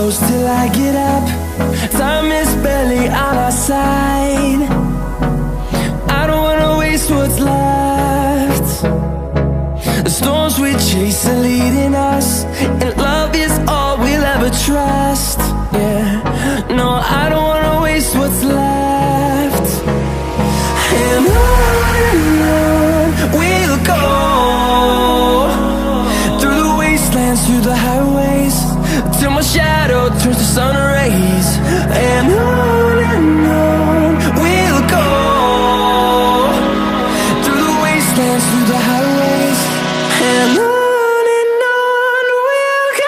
close till I get up. Time is barely on our side. I don't wanna waste what's left. The storms we chase are leading us, and love is all we'll ever trust. Yeah, no, I don't wanna waste what's left. And on we'll go, through the wastelands, through the highways, till my shadow turns to sun rays. And on we'll go, through the wastelands, through the highways, and on we'll go.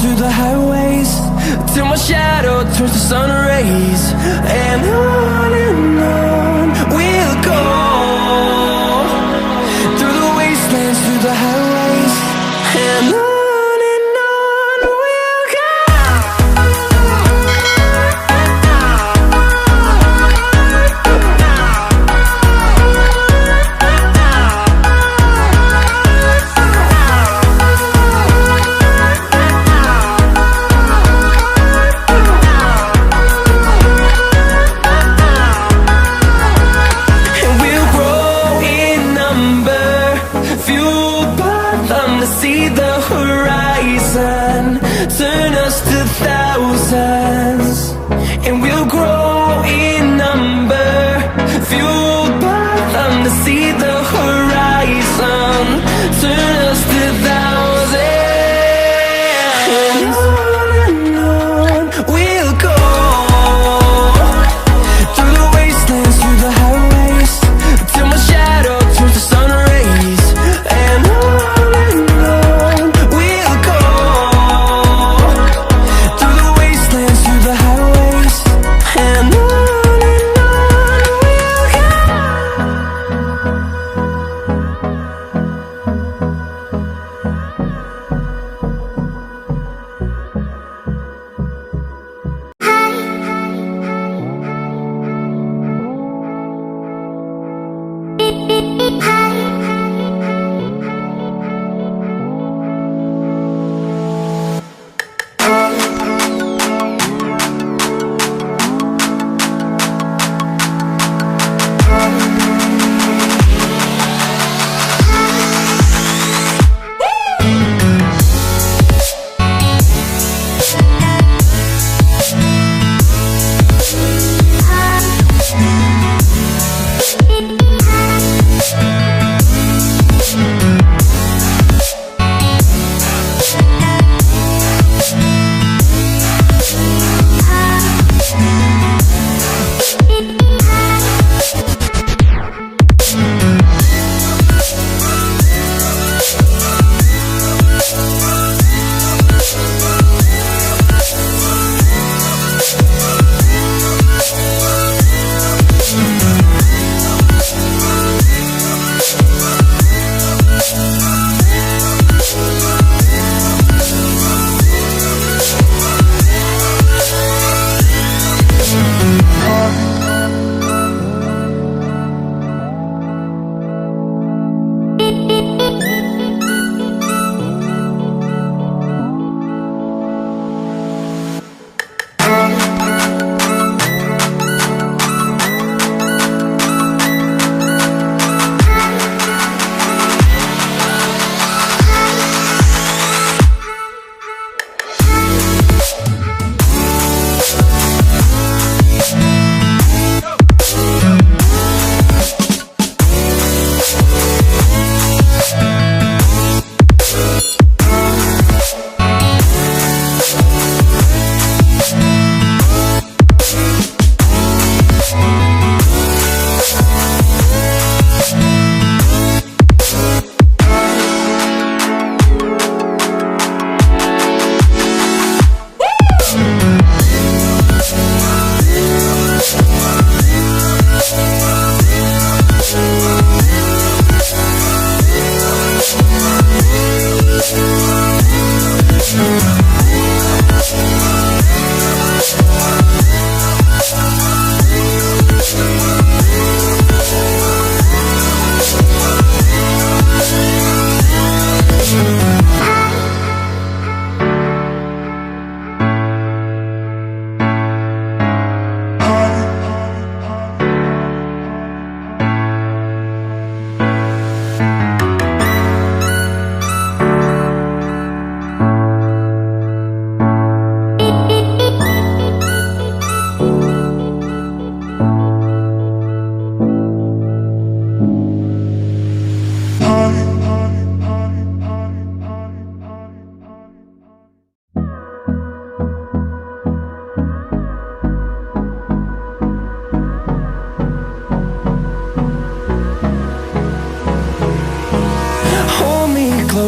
Through the highways, till my shadow turns to sun rays. And on we'll go, through the wastelands, through the highways, and on we'll go. See the horizon turn us to thousands, and we'll grow in number, fueled by them. To see the horizon turn us to thousands, and on we'll go, through the wastelands, through the highways, till my shadow turns to sun rays. And on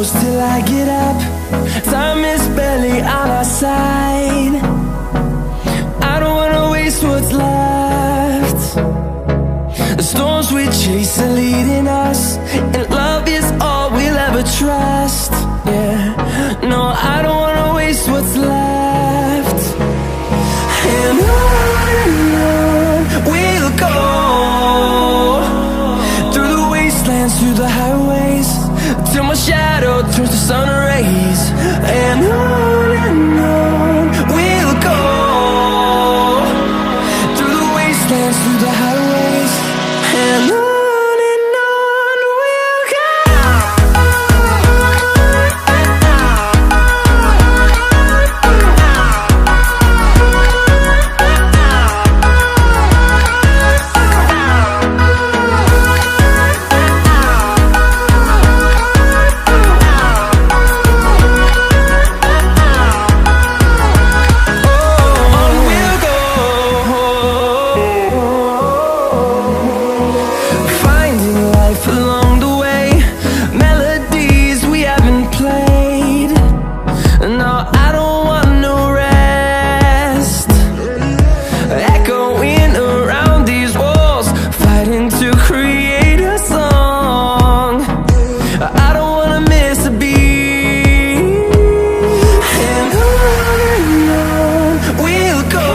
goes till I get up. Time is barely on our side. I don't wanna waste what's left. The storms we chase are leading us, and love is all we'll ever trust. Yeah, no, I don't wanna waste what's left. And on we'll go, through the wastelands, through the highways, till my shadow turns to sun rays. And on we'll go, through the wastelands, through the highways, and on we'll go.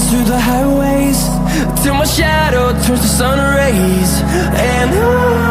Through the highways, till my shadow turns to sun rays. And on